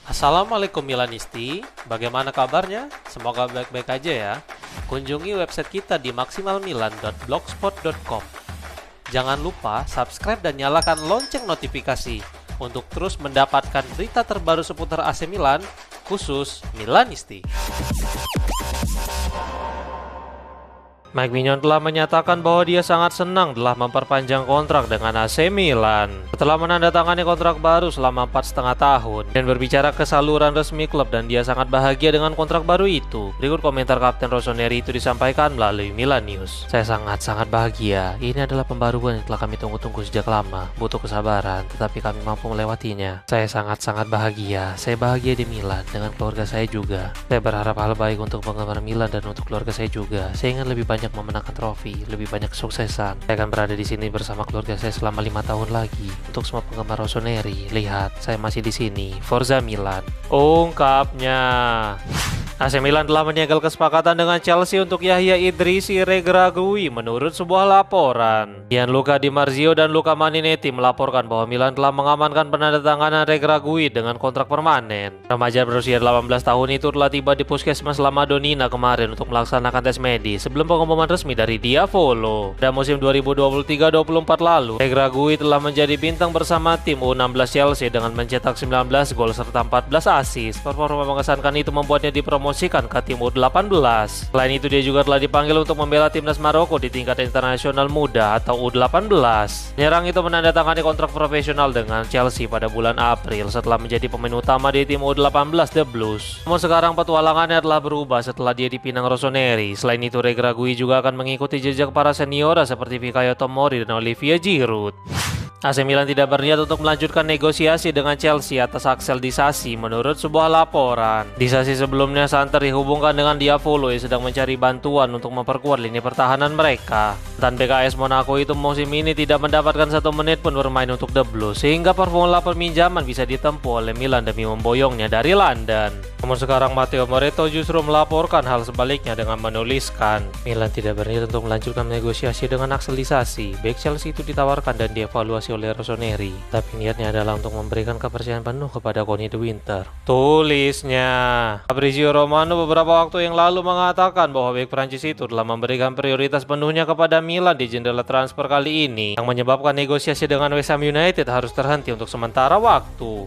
Assalamualaikum Milanisti, bagaimana kabarnya? Semoga baik-baik aja ya. Kunjungi website kita di maksimalmilan.blogspot.com. Jangan lupa subscribe dan nyalakan lonceng notifikasi untuk terus mendapatkan berita terbaru seputar AC Milan, khusus Milanisti. Mike Maignan telah menyatakan bahwa dia sangat senang telah memperpanjang kontrak dengan AC Milan setelah menandatangani kontrak baru selama 4,5 tahun dan berbicara ke saluran resmi klub, dan dia sangat bahagia dengan kontrak baru itu. Berikut komentar Kapten Rossoneri itu disampaikan melalui Milan News. Saya sangat bahagia. Ini adalah pembaruan yang telah kami tunggu-tunggu sejak lama. Butuh kesabaran, tetapi kami mampu melewatinya. Saya sangat bahagia. Saya bahagia di Milan dengan keluarga saya juga. Saya berharap hal baik untuk penggemar Milan dan untuk keluarga saya juga. Saya ingin lebih banyak memenangkan trofi, lebih banyak kesuksesan. Saya akan berada di sini bersama keluarga saya selama 5 tahun lagi. Untuk semua penggemar Rossoneri, lihat, saya masih di sini. Forza Milan, ungkapnya. AC Milan telah menyegel kesepakatan dengan Chelsea untuk Yahya Idrissi Regragui menurut sebuah laporan. Gianluca Di Marzio dan Luca Marinetti melaporkan bahwa Milan telah mengamankan penandatanganan Regragui dengan kontrak permanen. Remaja berusia 18 tahun itu telah tiba di Puskesmas La Madonnina kemarin untuk melaksanakan tes medis sebelum pengumuman resmi dari Diavolo. Pada musim 2023-24 lalu, Regragui telah menjadi bintang bersama tim U16 Chelsea dengan mencetak 19 gol serta 14 assist. Performa mengesankan itu membuatnya dipromosikan ke tim U18. Selain itu, dia juga telah dipanggil untuk membela timnas Maroko di tingkat internasional muda atau U18. Penyerang itu menandatangani kontrak profesional dengan Chelsea pada bulan April setelah menjadi pemain utama di tim U18 The Blues. Namun sekarang petualangannya telah berubah setelah dia dipinang Rossoneri. Selain itu, Regragui juga akan mengikuti jejak para seniora seperti Fikayo Tomori dan Olivier Giroud. AC Milan tidak berniat untuk melanjutkan negosiasi dengan Chelsea atas Axel Disasi menurut sebuah laporan. Disasi sebelumnya santer dihubungkan dengan Diavolo yang sedang mencari bantuan untuk memperkuat lini pertahanan mereka. Dan BKS Monaco itu musim ini tidak mendapatkan 1 menit pun bermain untuk The Blues, sehingga formula perminjaman bisa ditempuh oleh Milan demi memboyongnya dari London. Namun sekarang Matteo Moretto justru melaporkan hal sebaliknya dengan menuliskan, Milan tidak berniat untuk melanjutkan negosiasi dengan Axel Disasi. Baik Chelsea itu ditawarkan dan dievaluasi oleh Rossoneri, tapi niatnya adalah untuk memberikan kepercayaan penuh kepada Conny de Winter, tulisnya. Fabrizio Romano beberapa waktu yang lalu mengatakan bahwa bek Prancis itu telah memberikan prioritas penuhnya kepada Milan di jendela transfer kali ini, yang menyebabkan negosiasi dengan West Ham United harus terhenti untuk sementara waktu.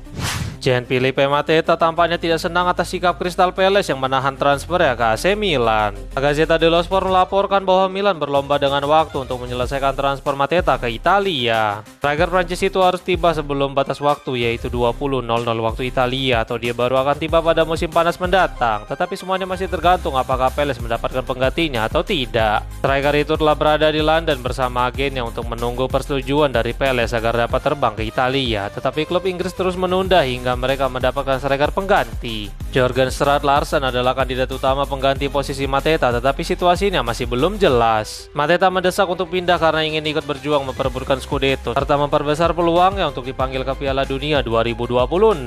Gianfilippo Mateta tampaknya tidak senang atas sikap Crystal Palace yang menahan transfer ke AC Milan. Gazzetta dello Sport melaporkan bahwa Milan berlomba dengan waktu untuk menyelesaikan transfer Mateta ke Italia. Striker Prancis itu harus tiba sebelum batas waktu, yaitu 20.00 waktu Italia, atau dia baru akan tiba pada musim panas mendatang. Tetapi semuanya masih tergantung apakah Palace mendapatkan penggantinya atau tidak. Striker itu telah berada di London bersama agennya untuk menunggu persetujuan dari Palace agar dapat terbang ke Italia. Tetapi klub Inggris terus menunda hingga mereka mendapatkan striker pengganti. Jørgen Strand Larsen adalah kandidat utama pengganti posisi Mateta, tetapi situasinya masih belum jelas. Mateta mendesak untuk pindah karena ingin ikut berjuang memperebutkan Scudetto serta memperbesar peluangnya untuk dipanggil ke Piala Dunia 2026.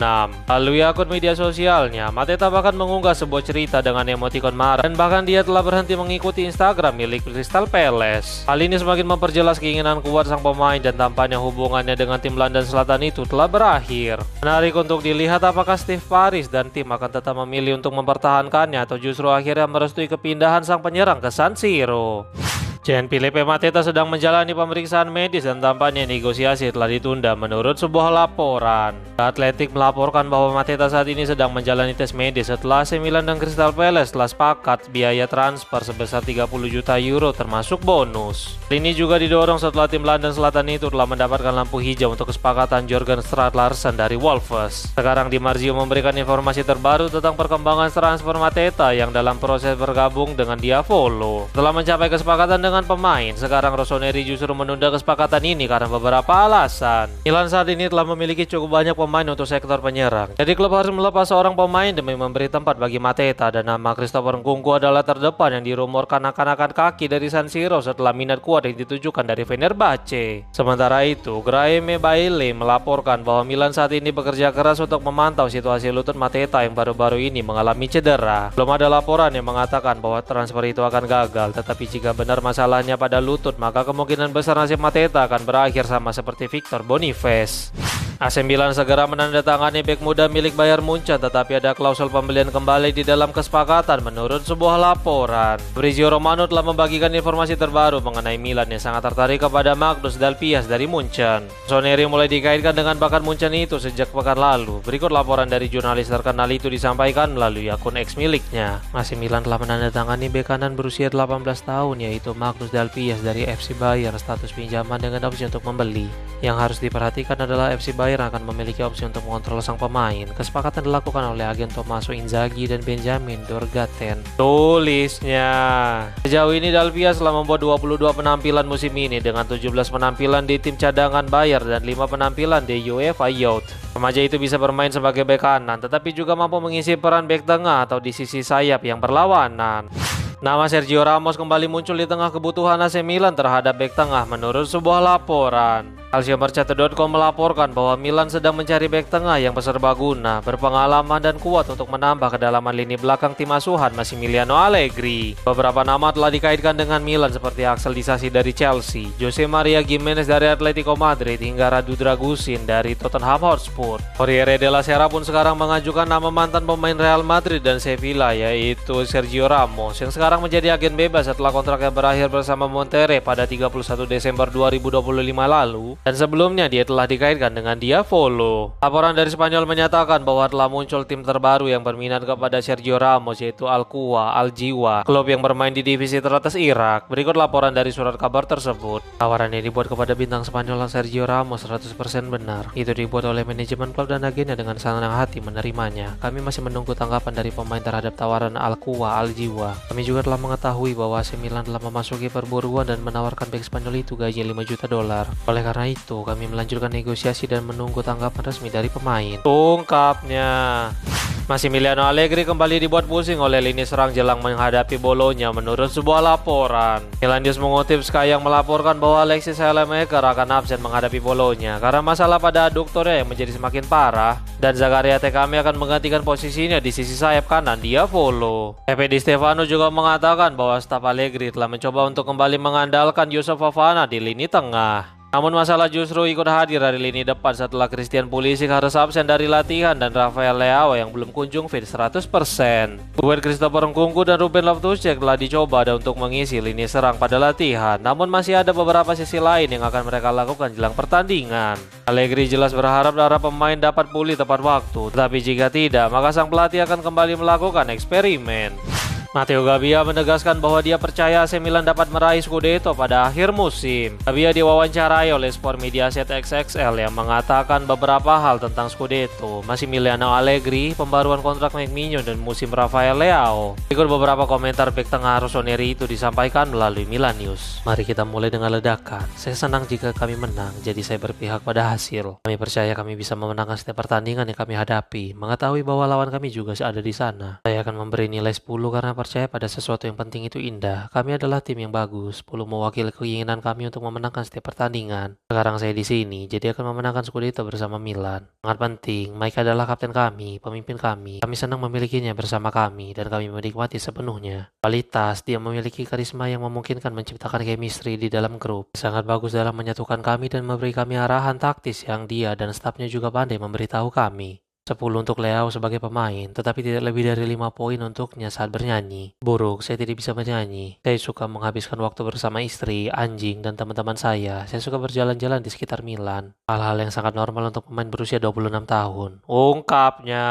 Melalui akun media sosialnya, Mateta bahkan mengunggah sebuah cerita dengan emotikon marah, dan bahkan dia telah berhenti mengikuti Instagram milik Crystal Palace. Hal ini semakin memperjelas keinginan kuat sang pemain, dan tampaknya hubungannya dengan tim London Selatan itu telah berakhir. Menarik untuk dilihat apakah Steve Paris dan tim akan tetap memilih untuk mempertahankannya atau justru akhirnya merestui kepindahan sang penyerang ke San Siro. Gianfilippo Mateta sedang menjalani pemeriksaan medis dan tampaknya negosiasi telah ditunda menurut sebuah laporan. The Athletic melaporkan bahwa Mateta saat ini sedang menjalani tes medis setelah AC Milan dan Crystal Palace telah sepakat biaya transfer sebesar 30 juta euro termasuk bonus. Ini juga didorong setelah tim London Selatan itu telah mendapatkan lampu hijau untuk kesepakatan Jørgen Strand Larsen dari Wolves. Sekarang Di Marzio memberikan informasi terbaru tentang perkembangan transfer Mateta yang dalam proses bergabung dengan Diavolo. Setelah mencapai kesepakatan dengan pemain, sekarang Rossoneri justru menunda kesepakatan ini karena beberapa alasan. Milan saat ini telah memiliki cukup banyak pemain untuk sektor penyerang, jadi klub harus melepas seorang pemain demi memberi tempat bagi Mateta, dan nama Christopher Nkunku adalah terdepan yang dirumorkan akan angkat kaki dari San Siro setelah minat kuat yang ditujukan dari Fenerbahce. Sementara itu, Graeme Bailey melaporkan bahwa Milan saat ini bekerja keras untuk memantau situasi lutut Mateta yang baru-baru ini mengalami cedera. Belum ada laporan yang mengatakan bahwa transfer itu akan gagal, tetapi jika benar masalahnya pada lutut, maka kemungkinan besar nasib Mateta akan berakhir sama seperti Victor Boniface. AC Milan segera menandatangani bek muda milik Bayern Munchen, tetapi ada klausul pembelian kembali di dalam kesepakatan menurut sebuah laporan. Fabrizio Romano telah membagikan informasi terbaru mengenai Milan yang sangat tertarik kepada Magnus Dalpias dari Munchen. Soneri mulai dikaitkan dengan bakat Munchen itu sejak pekan lalu. Berikut laporan dari jurnalis terkenal itu disampaikan melalui akun X miliknya. AC Milan telah menandatangani bek kanan berusia 18 tahun yaitu Magnus Dalpias dari FC Bayern, status pinjaman dengan opsi untuk membeli. Yang harus diperhatikan adalah FC Bayern akan memiliki opsi untuk mengontrol sang pemain. Kesepakatan dilakukan oleh agen Tommaso Inzaghi dan Benjamin Dorgaten. Tulisnya, sejauh ini Dalpias telah membuat 22 penampilan musim ini dengan 17 penampilan di tim cadangan Bayern dan 5 penampilan di UEFA Youth. Remaja itu bisa bermain sebagai bek kanan, tetapi juga mampu mengisi peran bek tengah atau di sisi sayap yang berlawanan. Nama Sergio Ramos kembali muncul di tengah kebutuhan AC Milan terhadap bek tengah menurut sebuah laporan. Calciomercato.com melaporkan bahwa Milan sedang mencari bek tengah yang serbaguna, berpengalaman dan kuat untuk menambah kedalaman lini belakang tim asuhan Massimiliano Allegri. Beberapa nama telah dikaitkan dengan Milan seperti Axel Disasi dari Chelsea, Jose Maria Gimenez dari Atletico Madrid hingga Radu Dragusin dari Tottenham Hotspur. Corriere della Sera pun sekarang mengajukan nama mantan pemain Real Madrid dan Sevilla yaitu Sergio Ramos yang sekarang menjadi agen bebas setelah kontraknya berakhir bersama Monterrey pada 31 Desember 2025 lalu. Dan sebelumnya dia telah dikaitkan dengan Diavolo. Laporan dari Spanyol menyatakan bahwa telah muncul tim terbaru yang berminat kepada Sergio Ramos yaitu Al-Quwa Al-Jiwa, klub yang bermain di divisi teratas Irak. Berikut laporan dari surat kabar tersebut. Tawaran yang dibuat kepada bintang Spanyol Sergio Ramos 100% benar. Itu dibuat oleh manajemen klub dan agennya dengan senang hati menerimanya. Kami masih menunggu tanggapan dari pemain terhadap tawaran Al-Quwa Al-Jiwa. Kami juga telah mengetahui bahwa AC Milan telah memasuki perburuan dan menawarkan bek Spanyol itu gaji $5 juta. Oleh karena itu, kami melanjutkan negosiasi dan menunggu tanggapan resmi dari pemain. Ungkapnya. Massimiliano Allegri kembali dibuat pusing oleh lini serang jelang menghadapi Bologna menurut sebuah laporan. Milan News mengutip Sky yang melaporkan bahwa Alexis Saelemaekers akan absen menghadapi Bologna karena masalah pada aduktornya yang menjadi semakin parah, dan Zakaria Tekami akan menggantikan posisinya di sisi sayap kanan Diavolo. Pepe Di Stefano juga mengatakan bahwa staf Allegri telah mencoba untuk kembali mengandalkan Yusuf Fofana di lini tengah. Namun masalah justru ikut hadir dari lini depan setelah Christian Pulisic harus absen dari latihan dan Rafael Leao yang belum kunjung fit 100%. Buat Christopher Nkunku dan Ruben Loftus-Cheek telah dicoba untuk mengisi lini serang pada latihan, namun masih ada beberapa sisi lain yang akan mereka lakukan jelang pertandingan. Allegri jelas berharap para pemain dapat pulih tepat waktu, tetapi jika tidak, maka sang pelatih akan kembali melakukan eksperimen. Matteo Gabbia menegaskan bahwa dia percaya AC Milan dapat meraih Scudetto pada akhir musim. Gabbia diwawancarai oleh Sport Mediaset XXL yang mengatakan beberapa hal tentang Scudetto, Massimiliano Allegri, pembaruan kontrak Mignon dan musim Rafael Leao. Ikut beberapa komentar bek tengah Rossoneri itu disampaikan melalui Milan News. Mari kita mulai dengan ledakan. Saya senang jika kami menang, jadi saya berpihak pada hasil. Kami percaya kami bisa memenangkan setiap pertandingan yang kami hadapi, mengetahui bahwa lawan kami juga ada di sana. Saya akan memberi nilai 10 karena percaya pada sesuatu yang penting itu indah. Kami adalah tim yang bagus, 10 mewakili keinginan kami untuk memenangkan setiap pertandingan. Sekarang saya di sini, jadi akan memenangkan Scudetto bersama Milan. Sangat penting, Mike adalah kapten kami, pemimpin kami. Kami senang memilikinya bersama kami, dan kami menikmati sepenuhnya. Kualitas, dia memiliki karisma yang memungkinkan menciptakan chemistry di dalam grup. Sangat bagus dalam menyatukan kami dan memberi kami arahan taktis yang dia dan stafnya juga pandai memberitahu kami. 10 untuk Leao sebagai pemain, tetapi tidak lebih dari 5 poin untuknya saat bernyanyi. Buruk, saya tidak bisa bernyanyi. Saya suka menghabiskan waktu bersama istri, anjing, dan teman-teman saya. Saya suka berjalan-jalan di sekitar Milan. Hal-hal yang sangat normal untuk pemain berusia 26 tahun. Ungkapnya.